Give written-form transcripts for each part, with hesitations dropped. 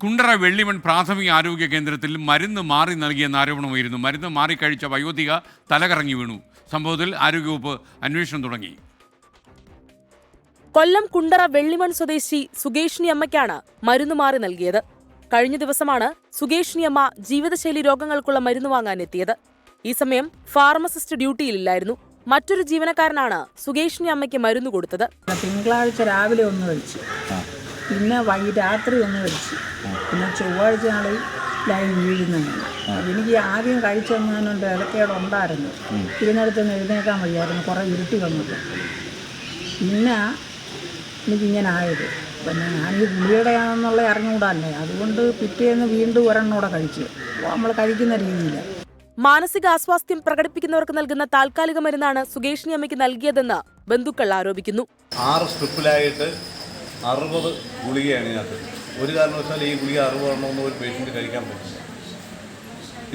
കുണ്ടറ വെള്ളിമൺ പ്രാഥമിക ആരോഗ്യ കേന്ദ്രത്തിൽ മരുന്ന് മാറി നൽകിയെന്ന ആരോപണമായിരുന്നു. മരുന്ന് മാറി കഴിച്ച വയോധിക തലകറങ്ങി വീണു. സംഭവത്തിൽ ആരോഗ്യവകുപ്പ് അന്വേഷണം തുടങ്ങി. കൊല്ലം കുണ്ടറ വെള്ളിമൺ സ്വദേശി സുകേഷിനി അമ്മയ്ക്കാണ് മരുന്ന് മാറി നൽകിയത്. കഴിഞ്ഞ ദിവസമാണ് സുകേഷിനി അമ്മ ജീവിതശൈലി രോഗങ്ങൾക്കുള്ള മരുന്ന് വാങ്ങാനെത്തിയത്. ഈ സമയം ഫാർമസിസ്റ്റ് ഡ്യൂട്ടിയിലില്ലായിരുന്നു. മറ്റൊരു ജീവനക്കാരനാണ് സുകേഷിനി അമ്മയ്ക്ക് മരുന്ന് കൊടുത്തത്. തിങ്കളാഴ്ച രാവിലെ ഒന്ന് കഴിച്ചു, പിന്നെ രാത്രി ഒന്ന് കഴിച്ചു, പിന്നെ ചൊവ്വാഴ്ച നാളിൽ ലൈൻ വീഴുന്നതാണ്. എനിക്ക് ആദ്യം കഴിച്ചെന്നുണ്ട് ഇടക്കേടുണ്ടായിരുന്നു. ഇരുന്നിടത്തുനിന്ന് എഴുന്നേക്കാൻ വയ്യായിരുന്നു, കുറേ ഇരുട്ടി വന്നിട്ട്. പിന്നെ എനിക്കിങ്ങനെ ആയത്. പിന്നെ ഞാനീ ഗുളികയുടെയാണെന്നുള്ള അറിഞ്ഞുകൂടാല്ലേ, അതുകൊണ്ട് പിറ്റേന്ന് വീണ്ടും ഒരെണ്ണൂടെ കഴിച്ചു. നമ്മൾ കഴിക്കുന്ന രീതിയിൽ മാനസികാസ്വാസ്ഥ്യം പ്രകടിപ്പിക്കുന്നവർക്ക് നൽകുന്ന താൽക്കാലിക മരുന്നാണ് സുകേഷിനി അമ്മയ്ക്ക് നൽകിയതെന്ന് ബന്ധുക്കൾ ആരോപിക്കുന്നു. 6 സ്ട്രിപ്പിലായിട്ട് 60 ഗുളികയാണ് ഇതിനകത്ത്. ഒരു കാരണവശാലും ഈ ഗുളിക 60 എണ്ണം ഒരു പേഷ്യൻ്റ് കഴിക്കാൻ പറ്റില്ല.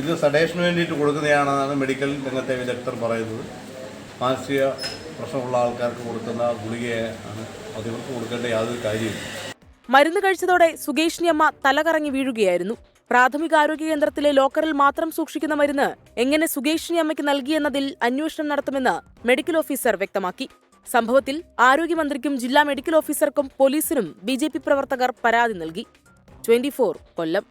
ഇത് സഡേഷന് വേണ്ടിയിട്ട് കൊടുക്കുന്നതാണെന്നാണ് മെഡിക്കൽ രംഗത്തെ വിദഗ്ധർ പറയുന്നത്. മാനസിക പ്രശ്നമുള്ള ആൾക്കാർക്ക് കൊടുക്കുന്ന ഗുളികയാണ്, അതിവർക്ക് കൊടുക്കേണ്ട യാതൊരു കാര്യമില്ല. മരുന്ന് കഴിച്ചതോടെ സുകേഷിനി അമ്മ തലകറങ്ങി വീഴുകയായിരുന്നു. പ്രാഥമിക ആരോഗ്യ കേന്ദ്രത്തിലെ ലോക്കറിൽ മാത്രം സൂക്ഷിക്കുന്ന മരുന്ന് എങ്ങനെ സുകേഷിനി അമ്മയ്ക്ക് നൽകിയെന്നതിൽ അന്വേഷണം നടത്തുമെന്ന് മെഡിക്കൽ ഓഫീസർ വ്യക്തമാക്കി. സംഭവത്തിൽ ആരോഗ്യമന്ത്രിക്കും ജില്ലാ മെഡിക്കൽ ഓഫീസർക്കും പോലീസിനും BJP പ്രവർത്തകർ പരാതി നൽകി. 24 കൊല്ലം.